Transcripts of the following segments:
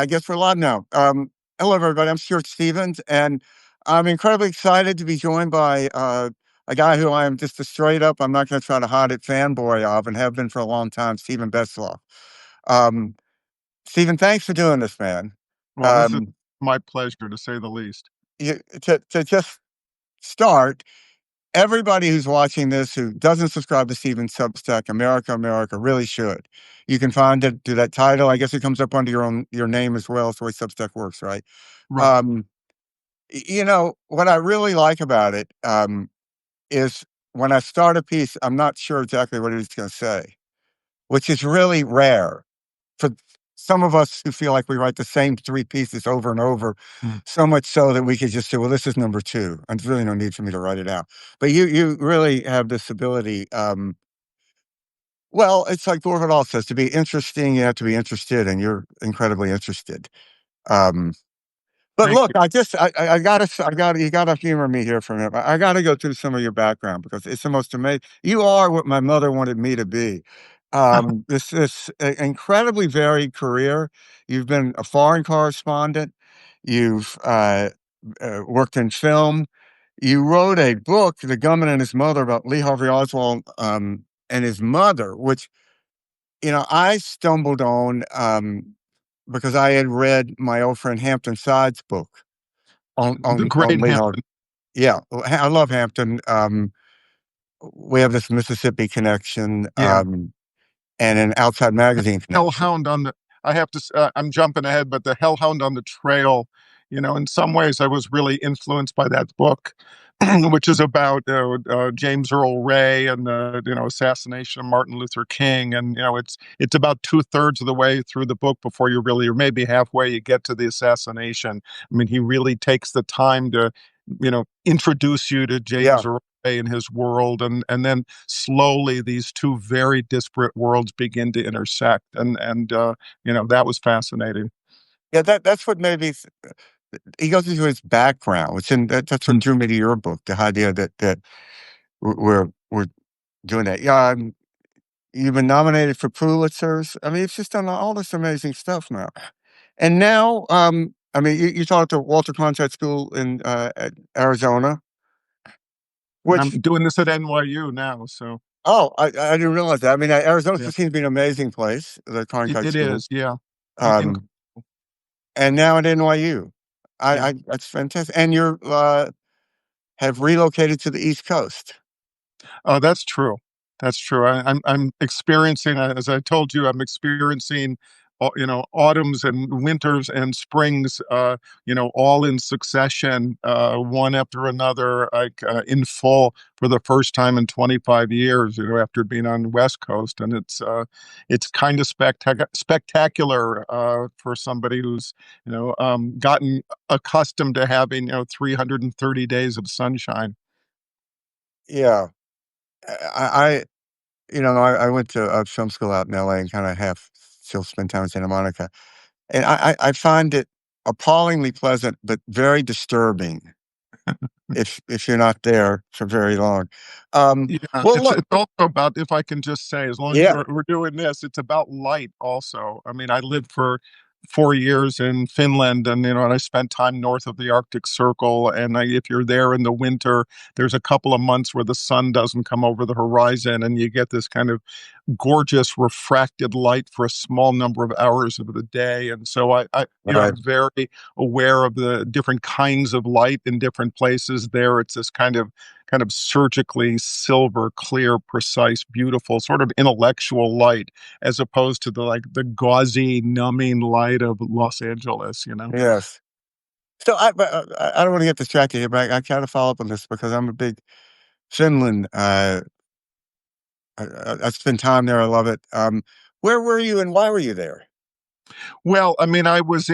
I guess we're live now. Hello, everybody. I'm Stuart Stevens, and I'm incredibly excited to be joined by a guy who I am just a straight up, I'm not going to try to hide it, fanboy of, and have been for a long time, Steven Beschloss. Um, Steven, thanks for doing this, man. Well, this is Um, my pleasure, to say the least. to just start, everybody who's watching this who doesn't subscribe to Steven's Substack, America, really should. You can find it through that title. I guess it comes up under your name as well. It's the way Substack works, right? Right. Um, what I really like about it is when I start a piece, I'm not sure exactly what it's going to say, which is really rare for some of us who feel like we write the same three pieces over and over, Mm. so much so that we could just say, well, this is number two. And there's really no need for me to write it out. But you really have this ability. Well, it's like Orwell says, to be interesting, you have to be interested, and you're incredibly interested. Um, But Thank look, you. you gotta humor me here for a minute. I gotta go through some of your background because it's the most amazing. You are what my mother wanted me to be. This incredibly varied career. You've been a foreign correspondent. You've worked in film. You wrote a book, The Gunman and His Mother, about Lee Harvey Oswald and his mother, which I stumbled on because I had read my old friend Hampton Sides' book on The on great on Lee Harvey. Hampton. Yeah, I love Hampton. We have this Mississippi connection, Yeah. and an Outside Magazine connection. Hellhound on the, I have to, I'm jumping ahead, but the Hellhound on the Trail, in some ways I was really influenced by that book, which is about James Earl Ray and the, assassination of Martin Luther King. And, it's about 2/3 of the way through the book before you really, or maybe halfway, you get to the assassination. I mean, he really takes the time to, introduce you to Yeah, James Earl Ray and his world, and then slowly these two very disparate worlds begin to intersect, and that was fascinating. yeah. That's what made me. He goes into his background, which that's what Mm. drew me to your book. The idea that we're doing that. Yeah, you've been nominated for Pulitzers. I mean, it's just done all this amazing stuff now. And now, I mean, you taught at the Walter Cronkite School in at Arizona, I'm which doing this at NYU now, so oh, I didn't realize that. I mean, Arizona yeah, seems to be an amazing place, the Cronkite it School, is, yeah. In, um, and now at NYU. yeah. That's fantastic. And you're have relocated to the East Coast. Oh, that's true. That's true. I'm experiencing, as I told you, I'm experiencing, autumns and winters and springs, all in succession, one after another, like in full for the first time in 25 years. After being on the West Coast, and it's kind of spectacular for somebody who's gotten accustomed to having 330 days of sunshine. Yeah, I I went to a film school out in LA and kind of half still spend time in Santa Monica, and I find it appallingly pleasant, but very disturbing if you're not there for very long. Yeah, Well, it's look, it's also about, if I can just say, as long as yeah, we're doing this, it's about light also. I mean, I lived for 4 years in Finland, and I spent time north of the Arctic Circle. And if you're there in the winter, there's a couple of months where the sun doesn't come over the horizon, and you get this kind of gorgeous refracted light for a small number of hours of the day. And so right. I'm very aware of the different kinds of light in different places. There, it's this kind of surgically silver, clear, precise, beautiful, sort of intellectual light, as opposed to the gauzy, numbing light of Los Angeles. Yes. So I don't want to get distracted here, but I kind to follow up on this because I'm a big Finland. I spend time there. I love it. Where were you and why were you there? Well, I mean, I was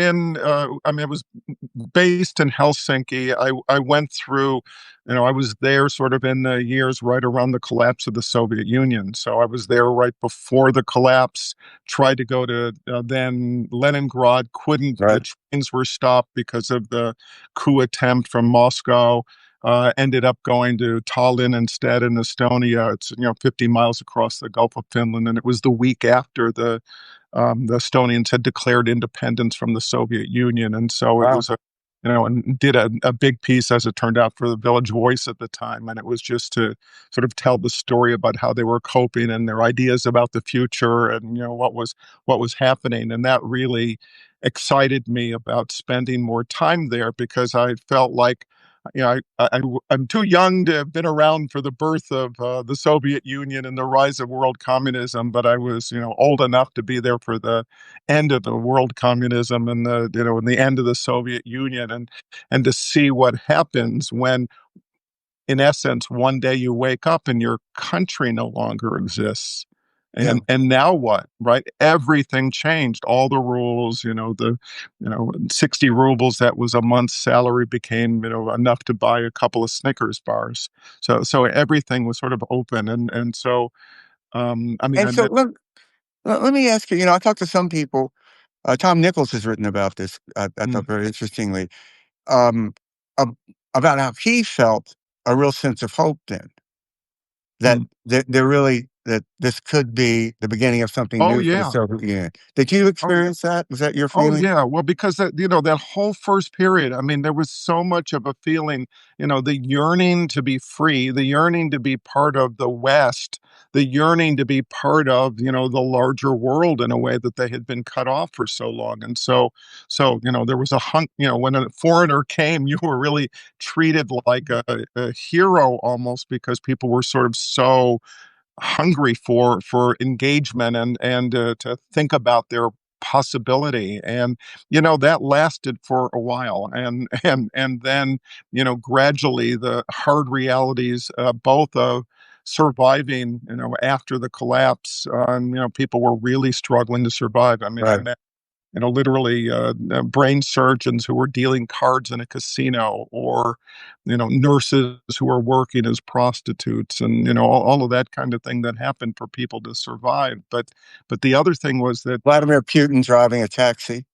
based in Helsinki. I went through, I was there sort of in the years right around the collapse of the Soviet Union. So I was there right before the collapse, tried to go to then Leningrad, couldn't, the Right. trains were stopped because of the coup attempt from Moscow. ended up going to Tallinn instead in Estonia. It's 50 miles across the Gulf of Finland, and it was the week after the Estonians had declared independence from the Soviet Union, and so it Wow. was and did a big piece, as it turned out, for the Village Voice at the time, and it was just to sort of tell the story about how they were coping and their ideas about the future, and what was happening, and that really excited me about spending more time there because I felt like I'm too young to have been around for the birth of the Soviet Union and the rise of world communism, but I was, old enough to be there for the end of the world communism and the end of the Soviet Union, and to see what happens when, in essence, one day you wake up and your country no longer exists. Yeah. And now what, right? Everything changed. All the rules, 60 rubles that was a month's salary became, enough to buy a couple of Snickers bars. So everything was sort of open. And so, I mean, And so let me ask you, I talked to some people. Tom Nichols has written about this, I mm, thought very interestingly, um, ab- about how he felt a real sense of hope then, that mm. there really, that this could be the beginning of something Oh new for the yeah. Soviet Union. Did you Oh experience that? Was that your Oh feeling? yeah, well, because that whole first period, I mean, there was so much of a feeling, the yearning to be free, the yearning to be part of the West, the yearning to be part of, the larger world in a way that they had been cut off for so long. And so there was a hunk, when a foreigner came, you were really treated like a hero almost because people were sort of so hungry for engagement and to think about their possibility, and that lasted for a while, and then gradually the hard realities, both of surviving after the collapse, people were really struggling to survive. I mean, I Right. met literally brain surgeons who were dealing cards in a casino, or nurses who were working as prostitutes, and all of that kind of thing that happened for people to survive. But the other thing was that Vladimir Putin driving a taxi.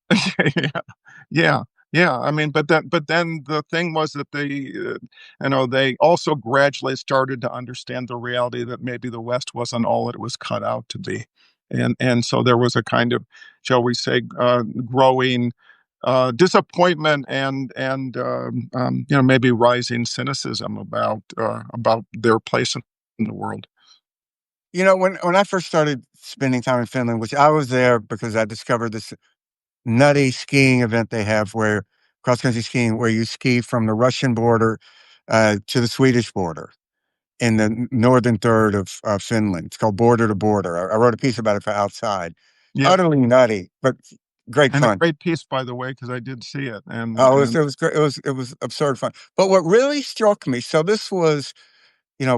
yeah, yeah, yeah. I mean, but then the thing was that they also gradually started to understand the reality that maybe the West wasn't all it was cut out to be, and so there was a kind of, shall we say, growing disappointment and maybe rising cynicism about their place in the world. When I first started spending time in Finland, which I was there because I discovered this nutty skiing event they have, where cross country skiing, where you ski from the Russian border to the Swedish border in the northern third of Finland. It's called Border to Border. I wrote a piece about it for Outside. Yeah, Utterly nutty, but great and a fun. great piece, by the way, because I did see it, Oh, and it was great. It was absurd fun. But what really struck me, so this was,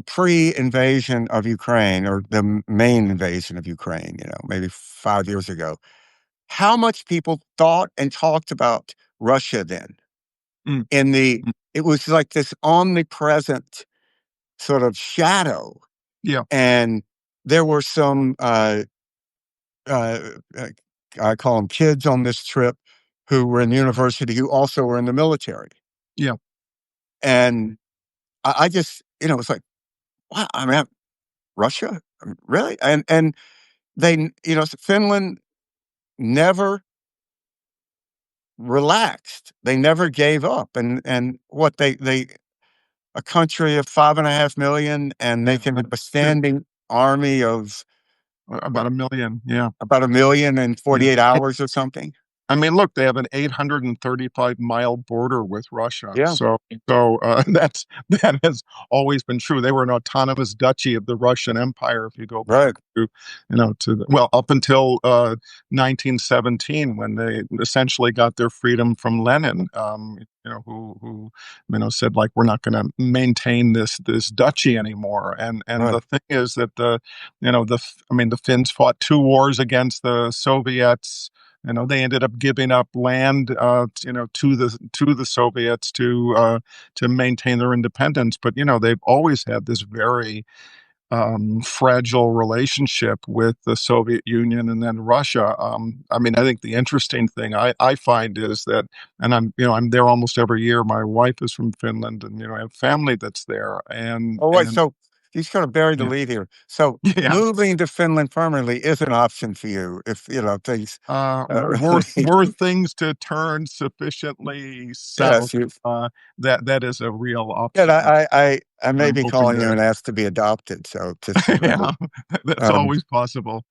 pre-invasion of Ukraine, or the main invasion of Ukraine, maybe 5 years ago. How much people thought and talked about Russia then. mm, In the mm, It was like this omnipresent sort of shadow, yeah, and there were some, uh, uh, I call them kids on this trip, who were in university, who also were in the military, yeah, and I just, it's like, wow, I mean, Russia, really, and they, Finland never relaxed, they never gave up, and what they a country of 5.5 million, and they yeah. can have a Two, standing army of what, about 1 million. Yeah, about 1 million in yeah. 48 hours or something. I mean, look, they have an 835-mile border with Russia. Yeah, So that has always been true. They were an autonomous duchy of the Russian Empire, if you go back right, well, up until 1917, when they essentially got their freedom from Lenin, who said, like, we're not going to maintain this duchy anymore. And right. the thing is that the Finns fought two wars against the Soviets. They ended up giving up land, to the Soviets to maintain their independence. But they've always had this very fragile relationship with the Soviet Union and then Russia. I mean, I think the interesting thing I find is that, and I'm there almost every year. My wife is from Finland, and I have family that's there, Oh, wait, and so you sort of buried the yeah, lead here. So yeah. moving to Finland permanently is an option for you if, things Were really, things to turn sufficiently yes, south, you, that is a real yeah, option. I may I'm be hoping calling you to, and asked to be adopted. So just, yeah, that's um, always possible.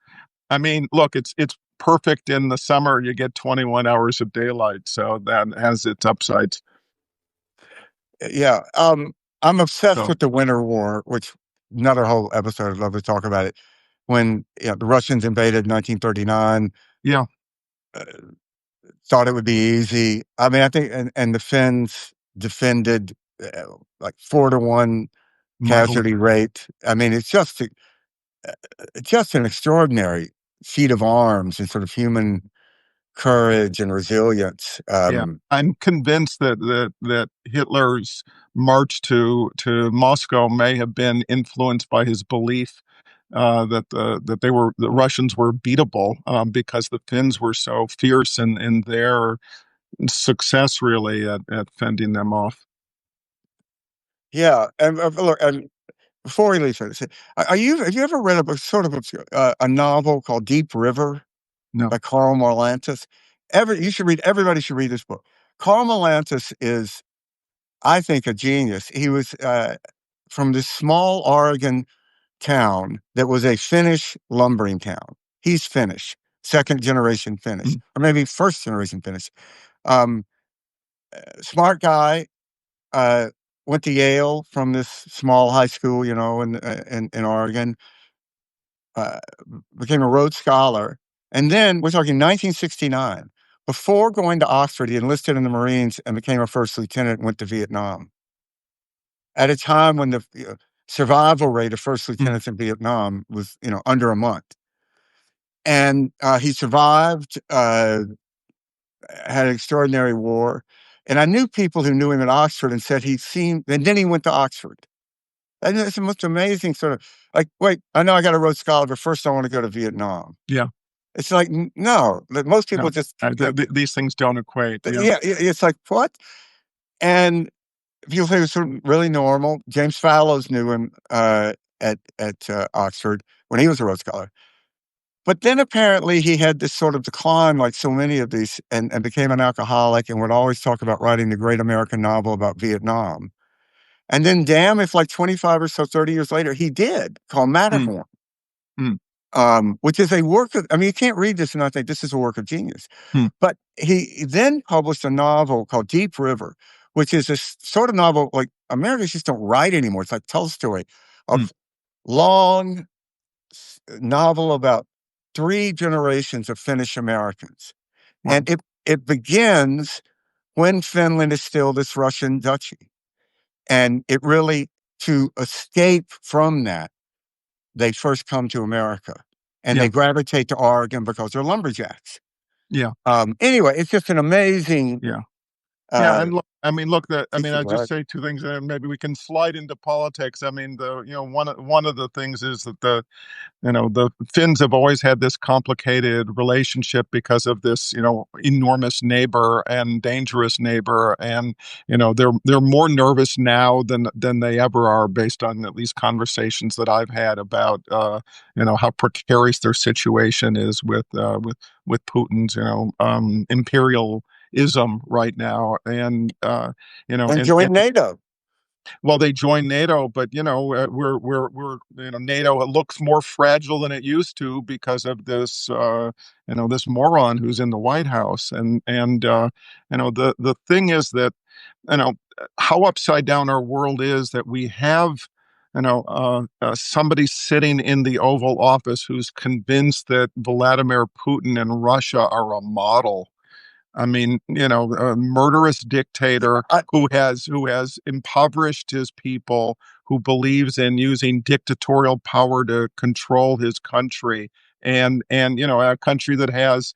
I mean, look, it's perfect in the summer. You get 21 hours of daylight, so that has its upsides. yeah, I'm obsessed So with the Winter War, which another whole episode. I'd love to talk about it. When the Russians invaded 1939, yeah, uh, thought it would be easy. I mean, I think, and the Finns defended like 4-1 mightily. casualty rate. I mean, it's just an extraordinary feat of arms and sort of human courage and resilience. Yeah, I'm convinced that Hitler's march to Moscow may have been influenced by his belief that the Russians were beatable, because the Finns were so fierce in their success really at fending them off. Yeah, and look, and before we leave, have you ever read a book, sort of a novel called Deep River No. by Carl Marlantes? Everybody should read this book. Carl Marlantes is, I think, a genius. He was from this small Oregon town that was a Finnish lumbering town. He's Finnish, second generation Finnish, Mm, or maybe first generation Finnish. Um, Smart guy, uh, went to Yale from this small high school, in Oregon. Uh, Became a Rhodes Scholar, and then we're talking 1969. Before going to Oxford, he enlisted in the Marines and became a first lieutenant and went to Vietnam at a time when the survival rate of first mm, lieutenants in Vietnam was, under a month. And he survived, had an extraordinary war. And I knew people who knew him at Oxford and said he seemed, and then he went to Oxford. And it's the most amazing sort of like, wait, I know I got a Rhodes Scholar, but first I want to go to Vietnam. yeah. It's like, no, most people No. just, These things don't equate. Yeah. yeah, it's like, what? And people say it was sort of really normal. James Fallows knew him at Oxford when he was a Rhodes Scholar. But then apparently he had this sort of decline, like so many of these, and became an alcoholic and would always talk about writing the great American novel about Vietnam. And then, damn, if like 25 or so, 30 years later, he did, called Mm, Matterhorn, mm, which is a work of, I mean, you can't read this and not think this is a work of genius. mm, But he then published a novel called Deep River, which is this sort of novel like Americans just don't write anymore. It's like Tolstoy, mm. of long novel about three generations of Finnish Americans. Wow. And it begins when Finland is still this Russian duchy. And it really, to escape from that, they first come to America and Yeah. they gravitate to Oregon because they're lumberjacks. Yeah. Anyway, it's just an amazing Yeah. Yeah, uh, and look, I mean, piece of I'll just work. say two things, and maybe we can slide into politics. I mean, one of the things is that the Finns have always had this complicated relationship because of this, enormous neighbor and dangerous neighbor, and they're more nervous now than they ever are, based on at least conversations that I've had about how precarious their situation is with Putin's imperialism right now, and And and join NATO. well, they joined NATO, but we're NATO, it looks more fragile than it used to because of this this moron who's in the White House, and the thing is that you know how upside down our world is, that we have somebody sitting in the Oval Office who's convinced that Vladimir Putin and Russia are a model. I mean, a murderous dictator I, who has impoverished his people, who believes in using dictatorial power to control his country, and a country that has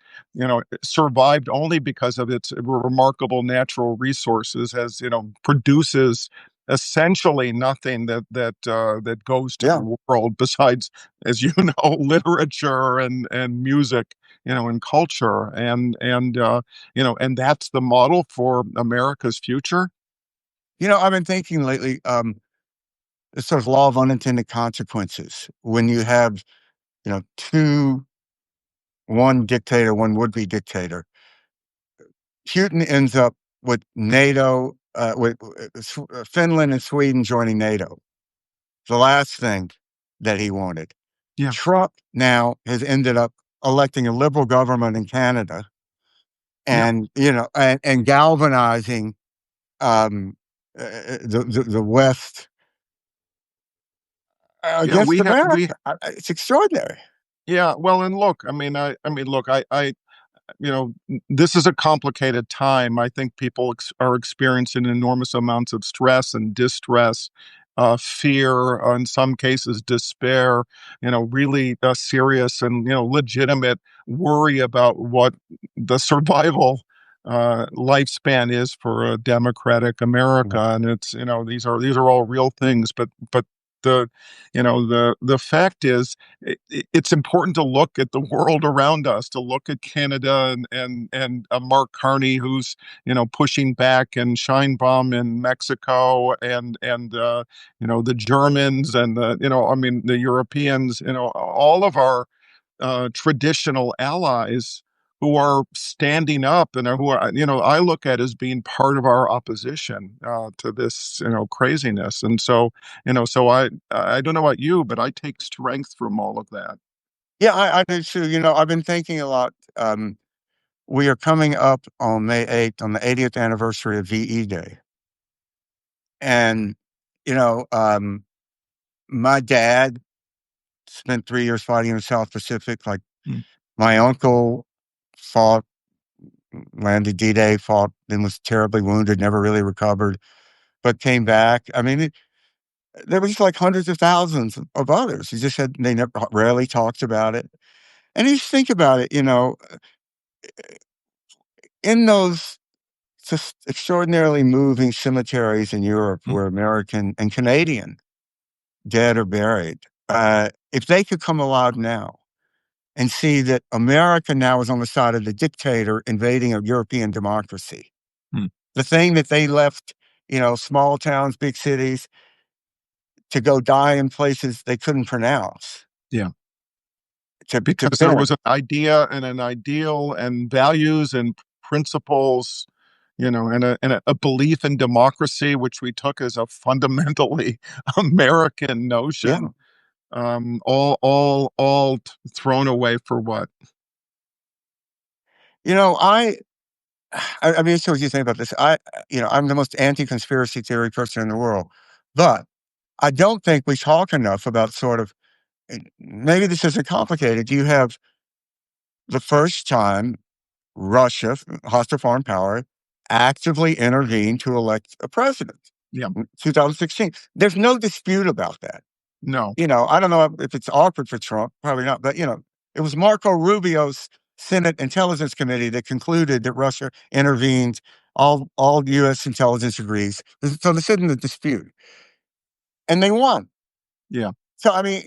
survived only because of its remarkable natural resources, as produces essentially nothing that goes to Yeah. the world besides, as you know, literature and music, and culture, and that's the model for America's future. I've been thinking lately, the sort of law of unintended consequences when you have, two, one dictator, one would-be dictator. Putin ends up with NATO, with Finland and Sweden joining NATO. The last thing that he wanted. Yeah, Trump now has ended up electing a liberal government in Canada, yeah, and and galvanizing um, the West yeah. against America. It's extraordinary. Yeah. Well, and look, I mean, look, this is a complicated time. I think people are experiencing enormous amounts of stress and distress, fear, in some cases, despair, really serious and, legitimate worry about what the survival lifespan is for a democratic America. And it's, these are all real things, but the the fact is it's important to look at the world around us, to look at Canada and Mark Carney, who's pushing back, and Scheinbaum in Mexico, and the Germans, and the Europeans, all of our traditional allies who are standing up and who are, I look at as being part of our opposition to this, craziness. And so, so I don't know about you, but I take strength from all of that. Yeah, I do too. I've been thinking a lot. We are coming up on May 8th, on the 80th anniversary of VE Day. And, you know, um, my dad spent 3 years fighting in the South Pacific. Like, Mm, my uncle fought, landed D-Day, fought, then was terribly wounded, never really recovered, but came back. I mean, there was like hundreds of thousands of others. He just said they never, rarely talked about it. And you just think about it, in those just extraordinarily moving cemeteries in Europe mm, where American and Canadian dead are buried. If they could come alive now and see that America now is on the side of the dictator invading a European democracy, mm. the thing that they left, small towns, big cities, to go die in places they couldn't pronounce, Yeah. to Because there bend. was an idea and an ideal and values and principles, and a belief in democracy, which we took as a fundamentally American Yeah. notion, all thrown away for what? You know, I mean, so what you think about this. I'm the most anti-conspiracy theory person in the world, but I don't think we talk enough about sort of, maybe this isn't complicated. You have the first time Russia, hostile foreign power, actively intervened to elect a president Yeah. in 2016. There's no dispute about that. No. I don't know if it's awkward for Trump, probably not, but it was Marco Rubio's Senate Intelligence Committee that concluded that Russia intervened. All U.S. intelligence agrees. So this isn't a dispute, and they won. Yeah. So I mean,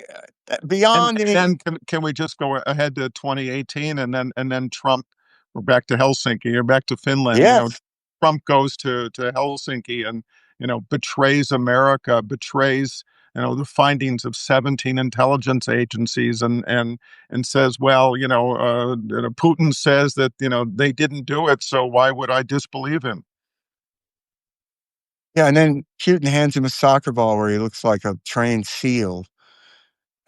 And beyond any, then can we just go ahead to 2018, and then Trump, we're back to Helsinki, or back to Finland. yes, Trump goes to Helsinki and betrays America, betrays the findings of 17 intelligence agencies, and says, well, Putin says that they didn't do it, so why would I disbelieve him? yeah, and then Putin hands him a soccer ball where he looks like a trained SEAL.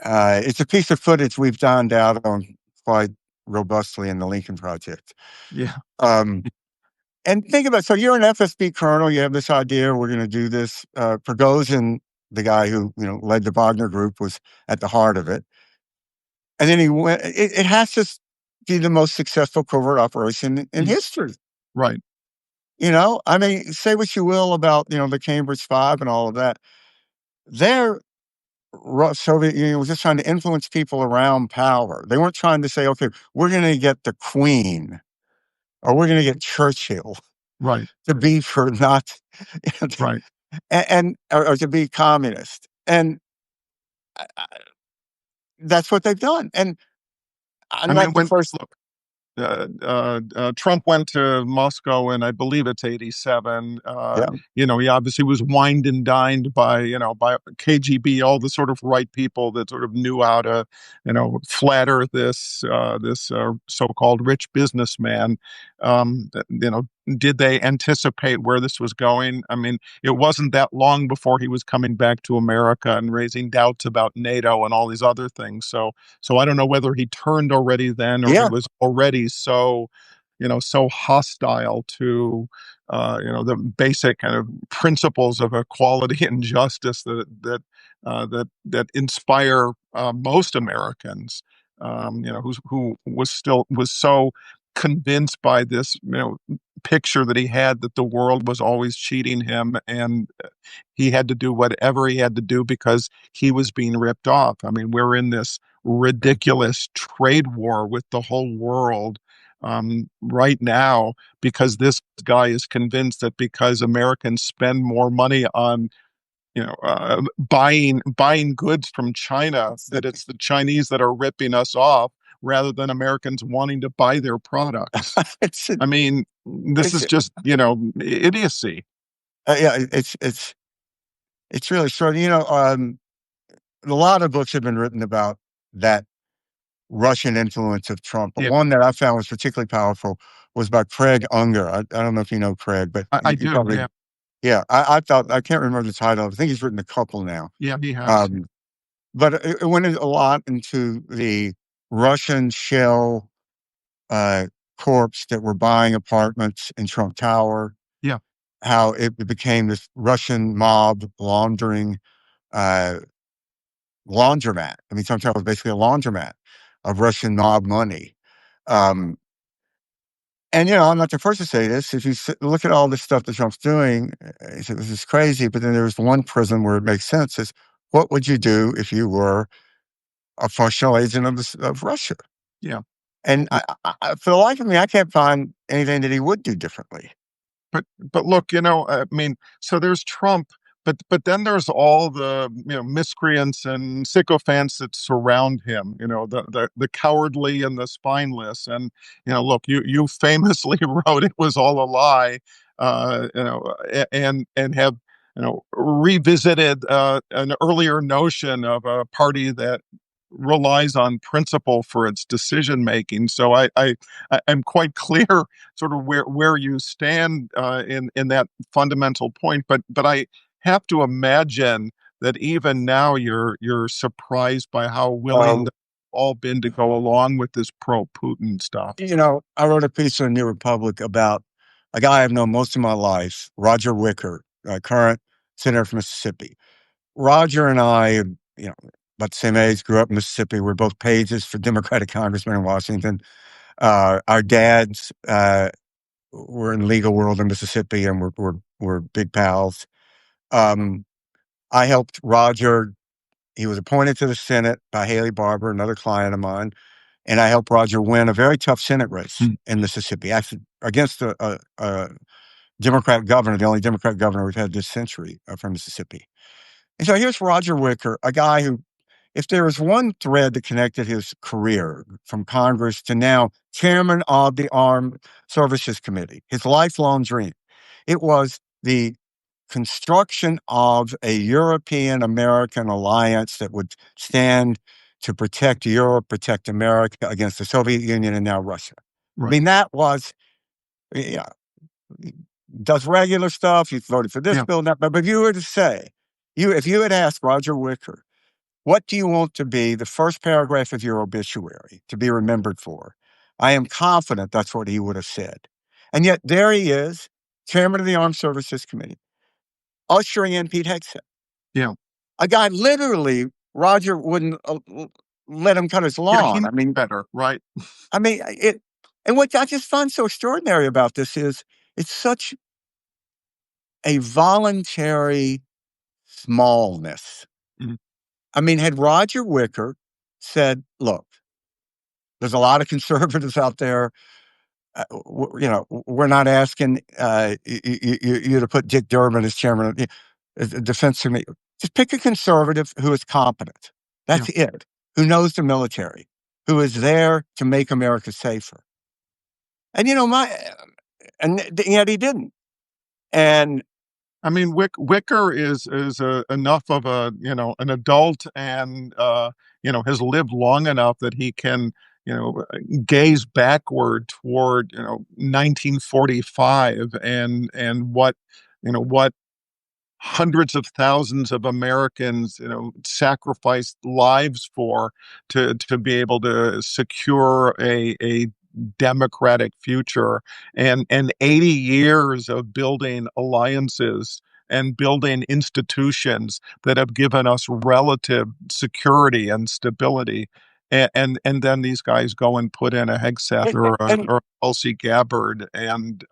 It's a piece of footage we've dined out on quite robustly in the Lincoln Project. Yeah, Um, and think about, so you're an FSB colonel. You have this idea. We're going to do this. Prigozhin, the guy who led the Wagner Group, was at the heart of it. And then he went. It has to be the most successful covert operation in mm, history. right. I mean, say what you will about the Cambridge Five and all of that. Their Soviet Union was just trying to influence people around power. They weren't trying to say, okay, we're going to get the Queen or we're going to get Churchill Right. to be for not Right. and or to be communist. And that's what they've done. And I'm I mean, not the when first. look, Trump went to Moscow, and I believe it's 87. Yeah, He obviously was wined and dined by, by KGB, all the sort of right people that sort of knew how to, flatter this so-called rich businessman. Did they anticipate where this was going? I mean, it wasn't that long before he was coming back to America and raising doubts about NATO and all these other things. So I don't know whether he turned already then, or he yeah. was already so hostile to, the basic kind of principles of equality and justice that inspire most Americans. Who was so convinced by this, picture that he had that the world was always cheating him, and he had to do whatever he had to do because he was being ripped off. I mean, we're in this ridiculous trade war with the whole world right now because this guy is convinced that because Americans spend more money on buying goods from China, that it's the Chinese that are ripping us off rather than Americans wanting to buy their products. it's I mean, this it's is just, idiocy. yeah, it's really short. A lot of books have been written about that Russian influence of Trump, but Yeah, one that I found was particularly powerful was by Craig Unger. I don't know if you know Craig, but I you do. probably, Yeah, yeah. I thought I can't remember the title. I think he's written a couple now. yeah, he has. Um, but it went a lot into the Russian shell uh, corps that were buying apartments in Trump Tower, Yeah, how it became this Russian mob laundering uh, laundromat. I mean, Trump Tower was basically a laundromat of Russian mob money. Um, and I'm not the first to say this. If you look at all this stuff that Trump's doing, this is crazy. But then there's one prism where it makes sense: is what would you do if you were a functional agent of Russia? yeah. And for the life of me, I can't find anything that he would do differently. But look, I mean, so there's Trump, but then there's all the miscreants and sycophants that surround him. The cowardly and the spineless. And look, you famously wrote it was all a lie, and have revisited an earlier notion of a party that relies on principle for its decision making. So I'm quite clear sort of where you stand in that fundamental point. But I have to imagine that even now you're surprised by how willing Um, they've all been to go along with this pro Putin stuff. I wrote a piece in the New Republic about a guy I've known most of my life, Roger Wicker, current senator from Mississippi. Roger and I, about the same age, grew up in Mississippi. We're both pages for Democratic congressmen in Washington. Our dads were in the legal world in Mississippi, and we're big pals. Um, I helped Roger. He was appointed to the Senate by Haley Barbour, another client of mine, and I helped Roger win a very tough Senate race Mm. in Mississippi, actually against a Democrat governor, the only Democrat governor we've had this century from Mississippi. And so here's Roger Wicker, a guy who, if there was one thread that connected his career from Congress to now chairman of the Armed Services Committee, his lifelong dream, it was the construction of a European American alliance that would stand to protect Europe, protect America against the Soviet Union and now Russia. I Right. mean, that was, yeah, does regular stuff. He voted for this Yeah. bill, that, but if you were to say, if you had asked Roger Wicker, what do you want to be the first paragraph of your obituary to be remembered for? I am confident that's what he would have said. And yet there he is, chairman of the Armed Services Committee, ushering in Pete Hegseth, Yeah. a guy literally Roger wouldn't let him cut his Yeah. He lawn. knew better. Right. It. And what I just find so extraordinary about this is it's such a voluntary smallness. Mhm. Had Roger Wicker said, "Look, there's a lot of conservatives out there. We're not asking you to put Dick Durbin as chairman. a defense committee. Just pick a conservative who is competent. Yeah. That's it. Who knows the military, who is there to make America safer. And yet he didn't. And I mean, Wicker is enough of a an adult, and has lived long enough that he can gaze backward toward 1945, and what hundreds of thousands of Americans, sacrificed lives for to be able to secure a democratic future, and 80 years of building alliances and building institutions that have given us relative security and stability. And then these guys go and put in a Hegseth and or a Tulsi Gabbard, and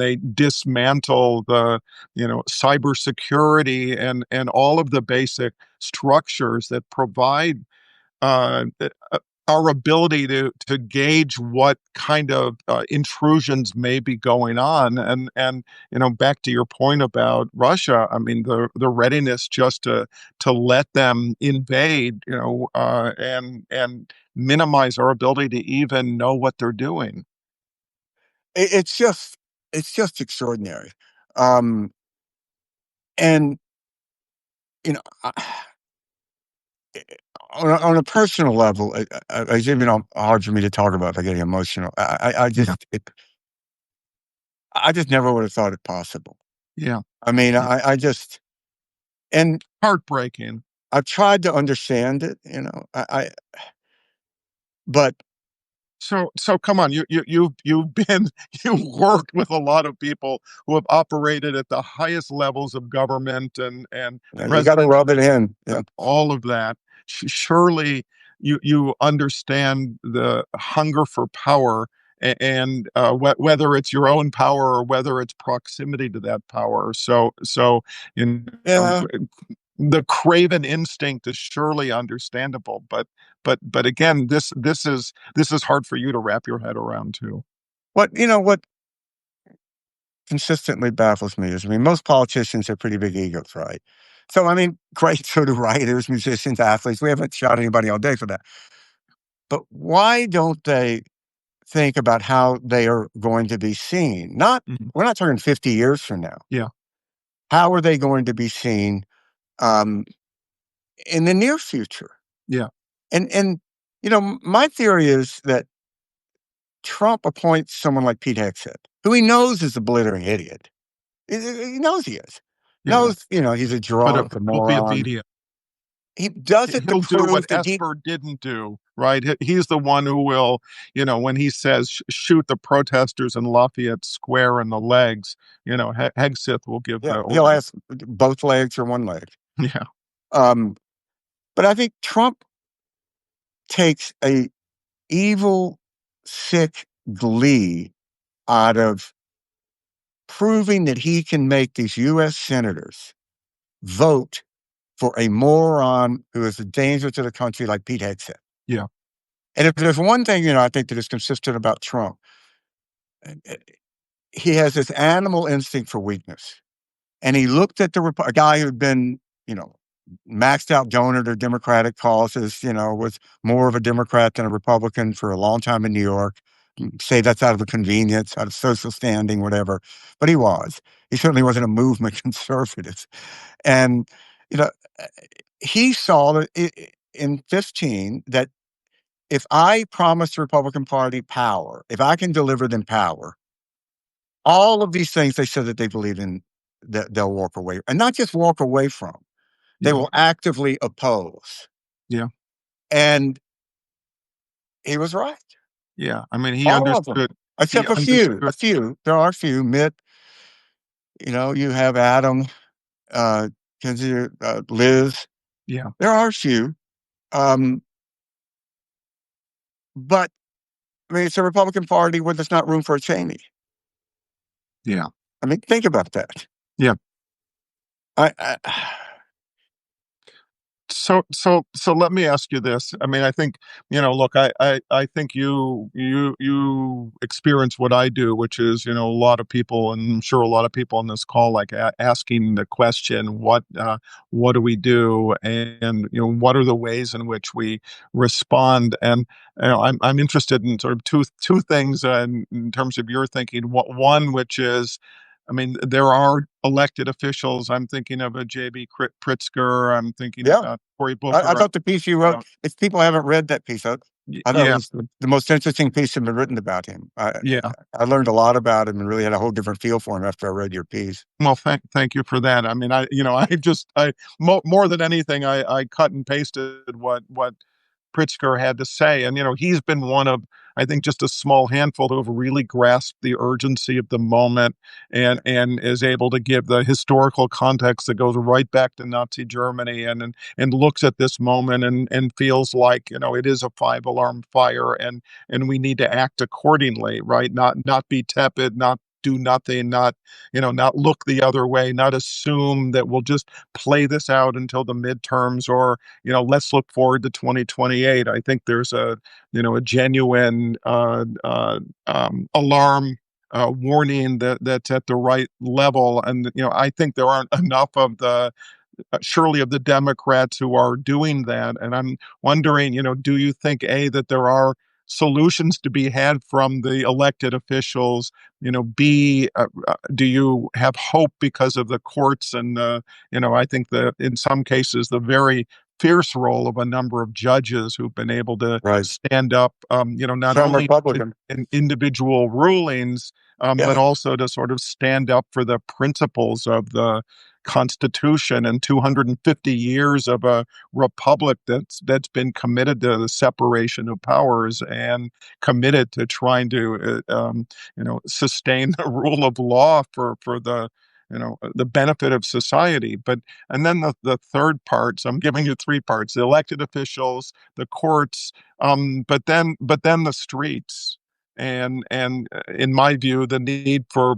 they dismantle the cybersecurity and all of the basic structures that provide uh, our ability to gauge what kind of intrusions may be going on. And back to your point about Russia, I mean, the readiness just to let them invade, and minimize our ability to even know what they're doing. it's just extraordinary. Um, and you know, on a personal level, it's even hard for me to talk about. I getting emotional. Yeah, I just never would have thought it possible. yeah, I mean, yeah. and Heartbreaking. I've tried to understand it, but So come on, you've been you've worked with a lot of people who have operated at the highest levels of government and you got to president, rub it in. Yeah. all of that. Surely you understand the hunger for power, and whether it's your own power or whether it's proximity to that power. So you know Yeah. the craven instinct is surely understandable, but again, this is hard for you to wrap your head around too. What consistently baffles me is, I mean, most politicians have pretty big egos, right? So, I mean, great, so do writers, musicians, athletes. We haven't shot anybody all day for that. But why don't they think about how they are going to be seen? Mhm. We're not talking 50 years from now. Yeah, How are they going to be seen um, in the near future? yeah, And my theory is that Trump appoints someone like Pete Hegseth, who he knows is a blithering idiot. He knows he is. yeah. Knows, he's a But it drunk, a will be moron. obedient. He does it to He'll do what prove that Esper didn't do, right? He's the one who will, when he says shoot the protesters in Lafayette Square in the legs, Hegseth will give yeah, the he'll order. ask both legs or one leg. Yeah, Um, but I think Trump takes a evil, sick glee out of proving that he can make these U.S. senators vote for a moron who is a danger to the country like Pete Hegseth. yeah, And if there's one thing, I think that is consistent about Trump, he has this animal instinct for weakness. And he looked at a guy who'd been, you know, maxed out donor to Democratic causes, was more of a Democrat than a Republican for a long time in New York. Say that's out of a convenience, out of social standing, whatever. But he was. He certainly wasn't a movement conservative. And, you know, he saw that in 15 that if I promise the Republican Party power, if I can deliver them power, all of these things they said that they believe in, that they'll walk away, and not just walk away from, they yeah, will actively oppose. yeah, And he was right. yeah. I mean, he All of them, understood. He except a few. understood. A few. There are a few. Mitt, you have Adam, uh, Kinsey, Liz. Yeah, There are a few. Um, but I mean, it's a Republican Party where there's not room for a Cheney. yeah, I mean, think about that. yeah. I So let me ask you this. I mean, I think, look, I think you experience what I do, which is, a lot of people, and I'm sure a lot of people on this call, like asking the question, what do we do? And, what are the ways in which we respond? And, I'm interested in sort of two things in terms of your thinking. One, which is, I mean, there are elected officials. I'm thinking of a J.B. Pritzker. I'm thinking Yeah. about Cory I Booker. thought the piece you wrote, Uh, if people haven't read that piece, I thought it yeah, was the most interesting piece ever written about him. yeah. I learned a lot about him and really had a whole different feel for him after I read your piece. Well, thank you for that. I mean, I more than anything, I cut and pasted what Pritzker had to say. And, he's been one of, I think, just a small handful who have really grasped the urgency of the moment and is able to give the historical context that goes right back to Nazi Germany and looks at this moment and feels like, it is a five-alarm fire and we need to act accordingly, right? Not be tepid, not do nothing, not look the other way, not assume that we'll just play this out until the midterms or let's look forward to 2028. I think there's a genuine alarm warning that's at the right level. And, I think there aren't enough of the surely of the Democrats who are doing that. And I'm wondering, do you think, A, that there are solutions to be had from the elected officials? B, do you have hope because of the courts and I think in some cases, the very fierce role of a number of judges who've been able to Right. stand up, not Some only Republican. in individual rulings, but Yeah. also to sort of stand up for the principles of the Constitution and 250 years of a republic that's been committed to the separation of powers and committed to trying to sustain the rule of law for the benefit of society. But and then the third part, so I'm giving you three parts: the elected officials, the courts, but then the streets. And in my view, the need for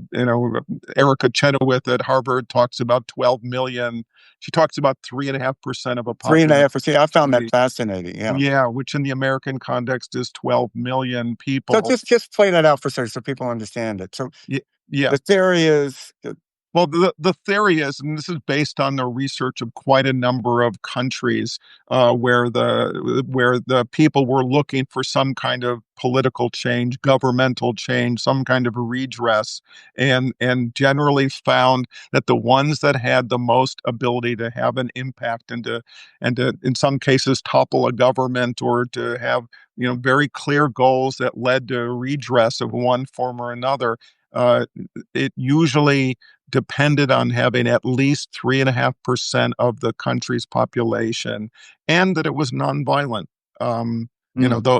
Erica Chenoweth at Harvard talks about 12 million. She talks about 3.5% of a Three and a population. half. See, I found that fascinating. Yeah. Yeah, which in the American context is 12 million So people. just play that out for a second so people understand it. So Yeah. the theory is, Well, the theory is, and this is based on the research of quite a number of countries, where the people were looking for some kind of political change, governmental change, some kind of redress, and generally found that the ones that had the most ability to have an impact and to in some cases topple a government or to have very clear goals that led to redress of one form or another. Uh, it usually depended on having at least 3.5% of the country's population, and that it was nonviolent. mm,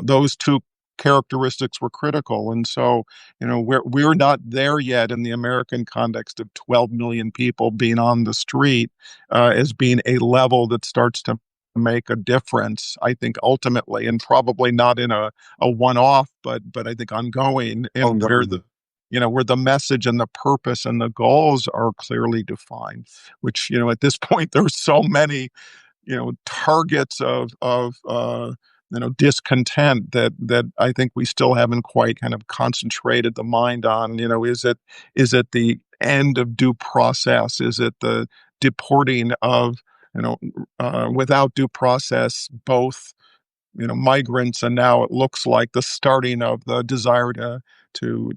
Those two characteristics were critical, and so we're not there yet in the American context of 12 million people being on the street as being a level that starts to make a difference. I think ultimately, and probably not in a one-off, but I think ongoing, and where ongoing. the message and the purpose and the goals are clearly defined, which, at this point, there's so many, targets of discontent that I think we still haven't quite kind of concentrated the mind on. Is it the end of due process? Is it the deporting of, without due process, both migrants, and now it looks like the starting of the desire to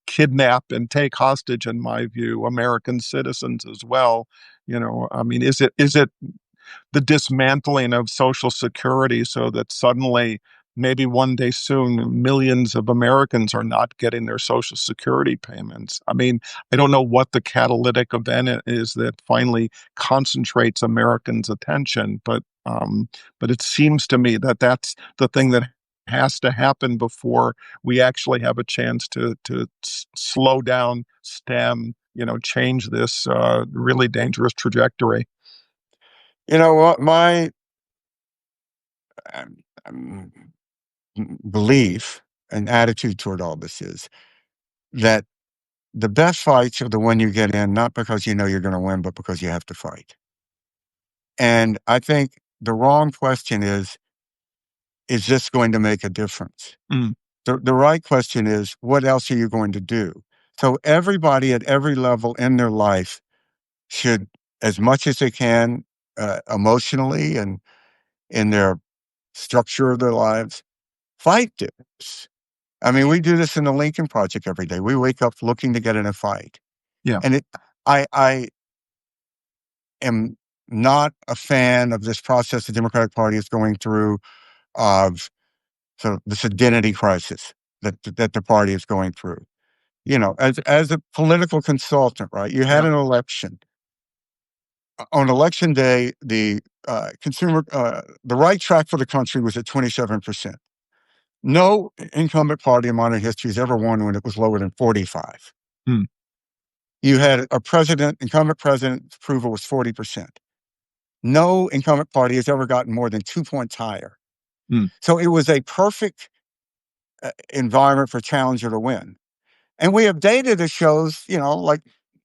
kidnap and take hostage, in my view, American citizens as well. I mean, is it the dismantling of Social Security so that suddenly, maybe one day soon, millions of Americans are not getting their Social Security payments? I mean, I don't know what the catalytic event is that finally concentrates Americans' attention, but it seems to me that that's the thing that has to happen before we actually have a chance to slow down, stem, change this really dangerous trajectory. You know what? My um, um, belief and attitude toward all this is that the best fights are the one you get in, not because you know you're going to win, but because you have to fight. And I think the wrong question is this going to make a difference? Mm. The right question is, what else are you going to do? So everybody at every level in their life should, as much as they can, emotionally and in their structure of their lives, fight this. I mean, we do this in the Lincoln Project every day. We wake up looking to get in a fight. Yeah. And I am not a fan of this process the Democratic Party is going through of sort of this identity crisis that the party is going through. As a political consultant, right? You had Yeah. an election. On election day, the right track for the country was at 27%. No incumbent party in modern history has ever won when it was lower than 45. Mm. You had incumbent president's approval was 40%. No incumbent party has ever gotten more than 2 points higher. Mm. So it was a perfect environment for challenger to win. And we have data that shows, like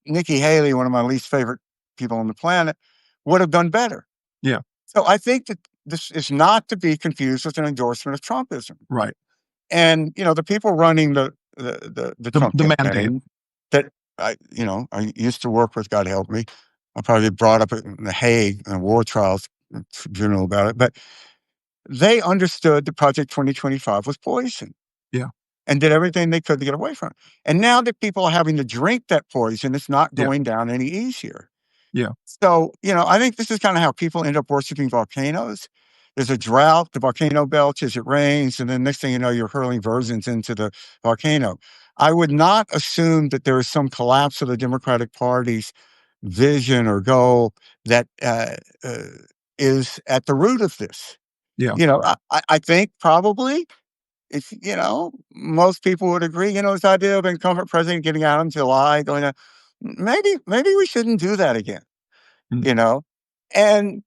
Nikki Haley, one of my least favorite people on the planet, would have done better. Yeah. So I think that this is not to be confused with an endorsement of Trumpism. Right. And the people running the Trump The mandate. campaign that I used to work with, God help me. I probably brought up in the Hague and war trials tribunal about it, but they understood that Project 2025 was poison Yeah. and did everything they could to get away from it. And now that people are having to drink that poison, it's not Yeah. going down any easier. Yeah. So, I think this is kind of how people end up worshiping volcanoes. There's a drought, the volcano belches, it rains, and then next thing you know, you're hurling virgins into the volcano. I would not assume that there is some collapse of the Democratic Party's vision or goal that is at the root of this. Yeah. I think probably if, most people would agree, this idea of incumbent president getting out in July, going to maybe we shouldn't do that again, Mm. you know? And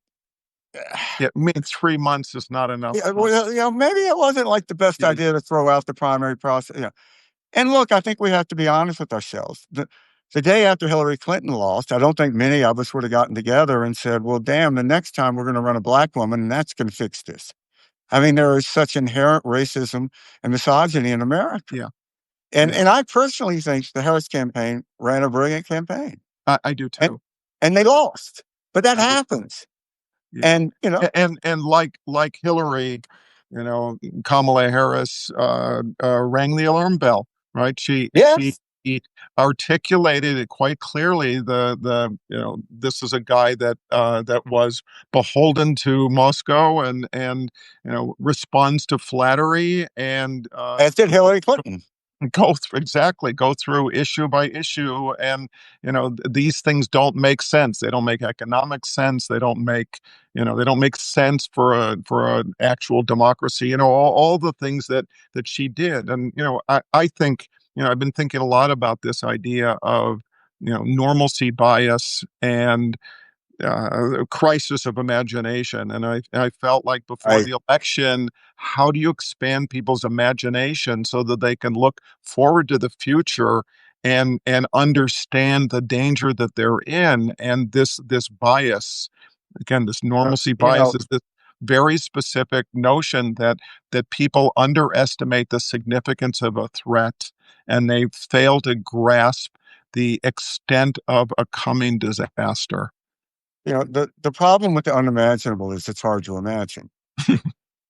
Yeah. I mean, 3 months is not enough yeah, time. well, maybe it wasn't like the best Yeah. idea to throw out the primary process. Yeah. And look, I think we have to be honest with ourselves. The day after Hillary Clinton lost, I don't think many of us would have gotten together and said, well, damn, the next time we're going to run a black woman and that's going to fix this. I mean, there is such inherent racism and misogyny in America. Yeah. And Yeah. and I personally think the Harris campaign ran a brilliant campaign. I do And too. and they lost. But that I do. happens. Yeah. And And like Hillary, Kamala Harris rang the alarm bell, right? She yes, articulated it quite clearly. This is a guy that was beholden to Moscow and responds to flattery and as did Hillary Clinton. go through issue by issue, and these things don't make sense. They don't make economic sense. They don't make sense for an actual democracy. All the things that she did. And I think I've been thinking a lot about this idea of normalcy bias and crisis of imagination. And I felt like before I the election, how do you expand people's imagination so that they can look forward to the future and understand the danger that they're in? And this bias, again, this normalcy you bias know, is this very specific notion that people underestimate the significance of a threat and they fail to grasp the extent of a coming disaster. the problem with the unimaginable is it's hard to imagine.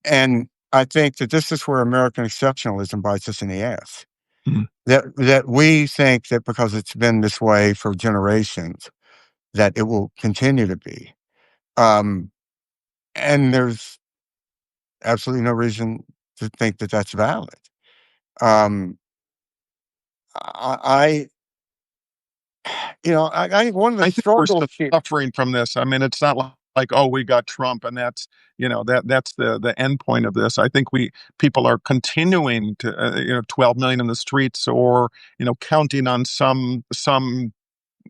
And I think that this is where American exceptionalism bites us in the ass. Mhm. That we think that because it's been this way for generations, that it will continue to be. Um, and there's absolutely no reason to think that that's valid. Um, I, I think one of the I think we're struggles still here, suffering from this. I mean, it's not like, oh, we got Trump and that's the end point of this. I think people are continuing to 12 million in the streets, or counting on some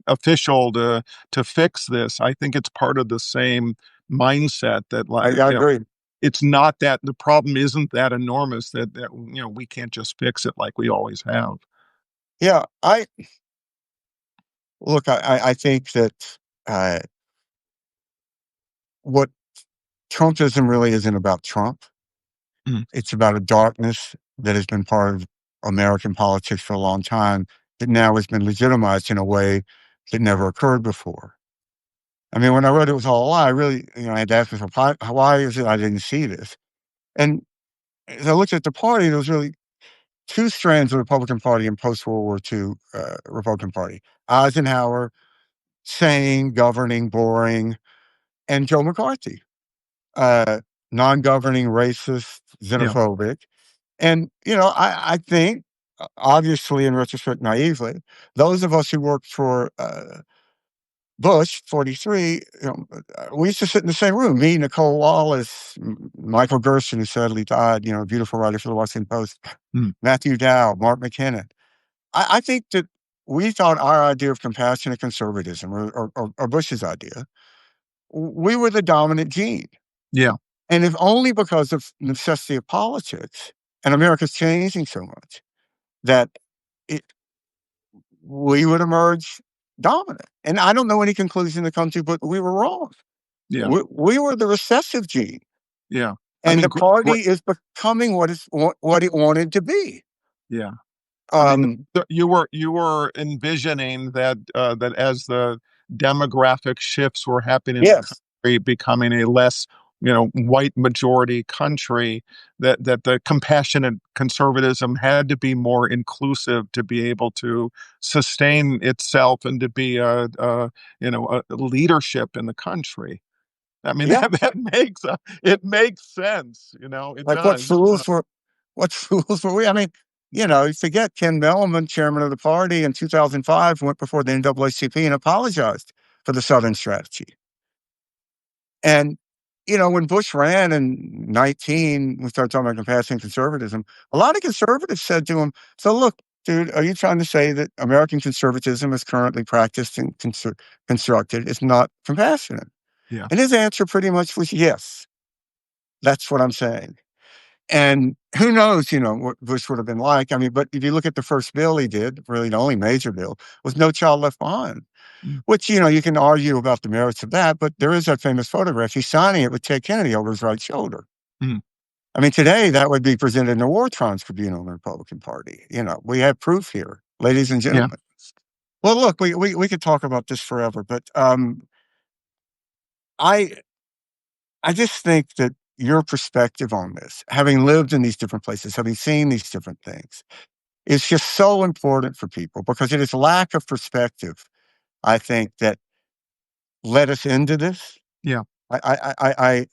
official to fix this. I think it's part of the same mindset that, like, I agree. it's not that the problem isn't that enormous that we can't just fix it like we always have. Yeah, I think that uh, what Trumpism really isn't about Trump. Mm. It's about a darkness that has been part of American politics for a long time that now has been legitimized in a way that never occurred before. I mean, when I wrote It Was All a Lie, I really, I had to ask myself, why is it I didn't see this? And as I looked at the party, there was really two strands of the Republican Party and post-World War II Republican Party. Eisenhower, sane, governing, boring, and Joe McCarthy, uh, non-governing, racist, Yeah. xenophobic. And, I think, obviously, in retrospect, naively, those of us who worked for Bush, 43, we used to sit in the same room, me, Nicole Wallace, Michael Gerson, who sadly died, a beautiful writer for the Washington Post, Mm. Matthew Dow, Mark McKinnon. I think that we thought our idea of compassionate conservatism, or Bush's idea, we were the dominant gene. Yeah. And if only because of necessity of politics, and America's changing so much, that it, we would emerge dominant. And I don't know any conclusion to come to, but we were wrong. Yeah. We were the recessive gene, Yeah. I and mean, the party is becoming what it wanted to be. yeah. I mean, Um, you were envisioning that that as the demographic shifts were happening in the yes, country, becoming a less white majority country, that the compassionate conservatism had to be more inclusive to be able to sustain itself and to be a leadership in the country. I mean, yeah. that makes it makes sense. It Like does. what fools were we? I mean, you forget Ken Bellman, chairman of the party in 2005, went before the NAACP and apologized for the Southern strategy. And, when Bush ran in 19, we started talking about compassion conservatism. A lot of conservatives said to him, so look, dude, are you trying to say that American conservatism is currently practiced and constructed is not compassionate? Yeah. And his answer pretty much was yes. That's what I'm saying. And who knows, what Bush would have been like. I mean, but if you look at the first bill he did, really the only major bill, was No Child Left Behind, Mm. which, you can argue about the merits of that, but there is that famous photograph. He's signing it with Ted Kennedy over his right shoulder. Mm. I mean, today that would be presented in a war crimes tribunal in the Republican Party. We have proof here, ladies and Yeah. gentlemen. Well, look, we could talk about this forever, but I I just think that your perspective on this, having lived in these different places, having seen these different things, is just so important for people because it is lack of perspective, I think, that led us into this. Yeah. I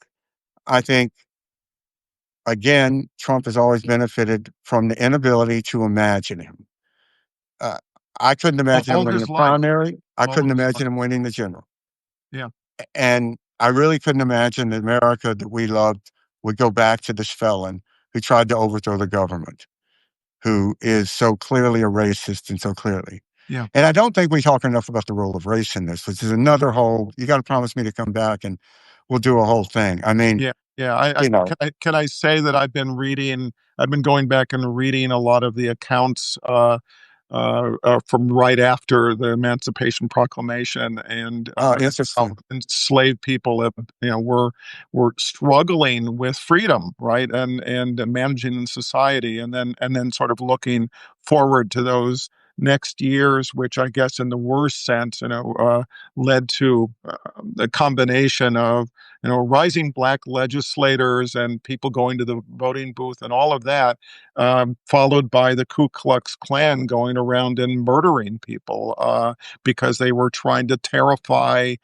think, again, Trump has always benefited from the inability to imagine him. Uh, I couldn't imagine him All winning his the life. primary. I All couldn't his life. imagine him winning the general. Yeah. And I really couldn't imagine the America that we loved would go back to this felon who tried to overthrow the government, who is so clearly a racist and so clearly. Yeah. And I don't think we talk enough about the role of race in this, which is another whole, you got to promise me to come back and we'll do a whole thing. I mean, Yeah. Yeah. you know, Can I say that I've been going back and reading a lot of the accounts from right after the Emancipation Proclamation, and how interesting. enslaved people have, were struggling with freedom, right, and managing in society, and then sort of looking forward to those next years, which I guess, in the worst sense, led to a combination of rising black legislators and people going to the voting booth and all of that, followed by the Ku Klux Klan going around and murdering people because they were trying to terrify,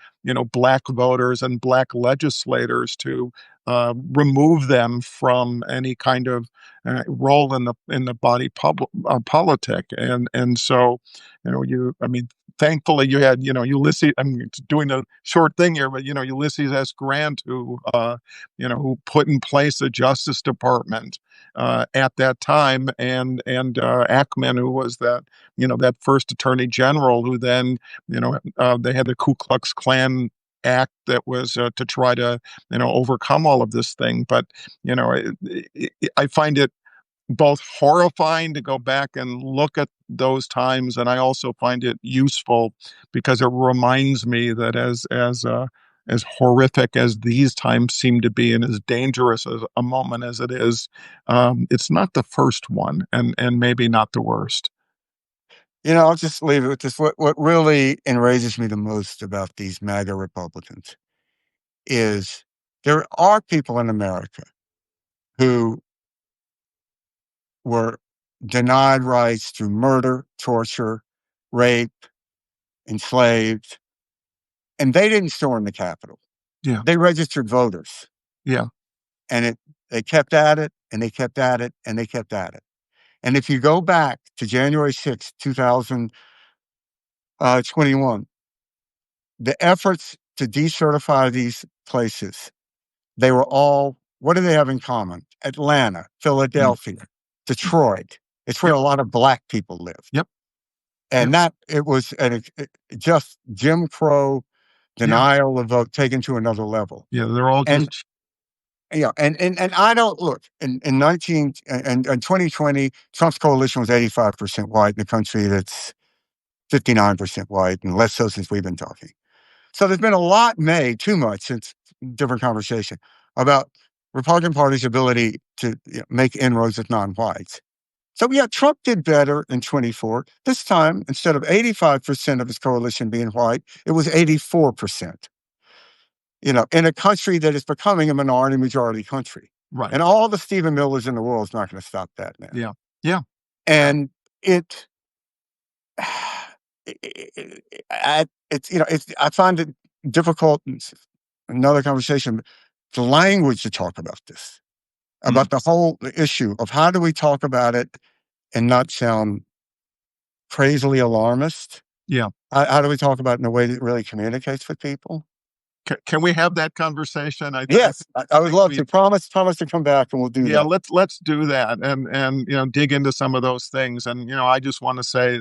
black voters and black legislators to remove them from any kind of role in the body politic, and so, I mean, thankfully you had, Ulysses. I'm doing a short thing here, but Ulysses S. Grant, who put in place the Justice Department at that time, and Ackman, who was that first Attorney General, who then, they had the Ku Klux Klan act that was to try to overcome all of this thing. But I find it both horrifying to go back and look at those times, and I also find it useful because it reminds me that as horrific as these times seem to be, and as dangerous as a moment as it is, it's not the first one, and maybe not the worst. I'll just leave it with this. What really enrages me the most about these MAGA Republicans is there are people in America who were denied rights through murder, torture, rape, enslaved, and they didn't storm the Capitol. Yeah, They registered voters, yeah, and they kept at it, and they kept at it, and they kept at it. And if you go back to January 6th, 2021, the efforts to decertify these places, they were all, what do they have in common? Atlanta, mm, Philadelphia, Detroit. It's where yep, a lot of Black people live. yep, yep, And that it was just Jim Crow yeah, denial of vote taken to another level. yeah. They're all And just yeah, and I don't look in 2020, Trump's coalition was 85% white in a country that's 59% white, and less so since we've been talking. So there's been a lot made, too much since different conversation, about Republican Party's ability to make inroads with non-whites. So yeah, Trump did better in 24. This time, instead of 85% of his coalition being white, it was 84%. In a country that is becoming a minority majority country. right. And all the Stephen Millers in the world is not going to stop that now. Yeah, yeah, And it, I find it difficult. Another conversation, the language to talk about this, mm, about the whole issue of how do we talk about it and not sound crazily alarmist? yeah. How do we talk about it in a way that really communicates with people? Can we have that conversation? Yes, I would Think love we to. Promise to come back, and we'll do Yeah, that. let's do that, and dig into some of those things. And I just want to say,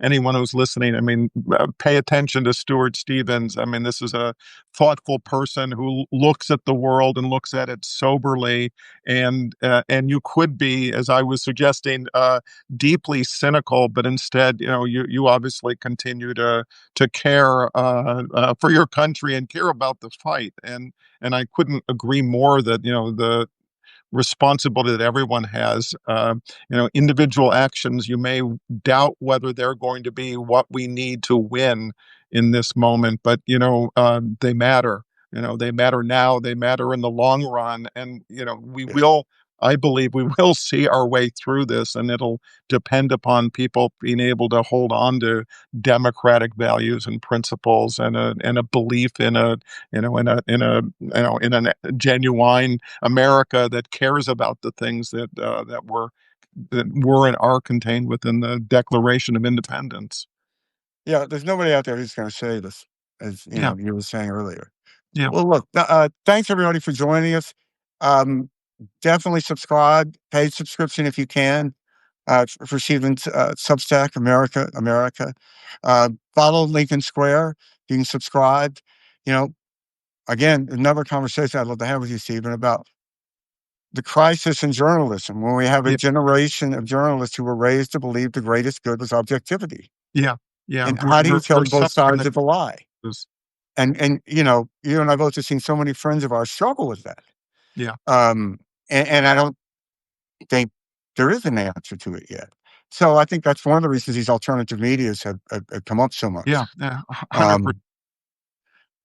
anyone who's listening, I mean, pay attention to Stuart Stevens. I mean, this is a thoughtful person who looks at the world and looks at it soberly. And you could be, as I was suggesting, deeply cynical, but instead, you obviously continue to care for your country and care about the fight. And I couldn't agree more that the responsibility that everyone has. Individual actions, you may doubt whether they're going to be what we need to win in this moment, but they matter. They matter now. They matter in the long run, and we Yeah, will. I believe we will see our way through this, and it'll depend upon people being able to hold on to democratic values and principles, and a belief in a genuine America that cares about the things that were and are contained within the Declaration of Independence. yeah. There's nobody out there who's going to save us, as Yeah, you were saying earlier. yeah, Well, look, thanks everybody for joining us. Um, Definitely subscribe, paid subscription if you can, for Stephen's Substack, America. Follow Lincoln Square. You can subscribe. You know, again, another conversation I'd love to have with you, Stephen, about the crisis in journalism when we have a yeah, generation of journalists who were raised to believe the greatest good was objectivity. yeah, yeah. And We're how do you we're tell we're both suffering sides the of the lie? crisis. And you and I've also seen so many friends of ours struggle with that. Yeah, Um, and I don't think there is an answer to it yet. So I think that's one of the reasons these alternative medias have come up so much. yeah, yeah. 100%. Um,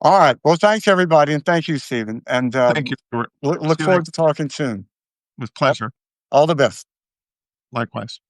all right. Well, thanks everybody, and thank you, Stephen. And Thank you, Stuart. look See you forward next. to talking soon. With All pleasure. all the best. Likewise.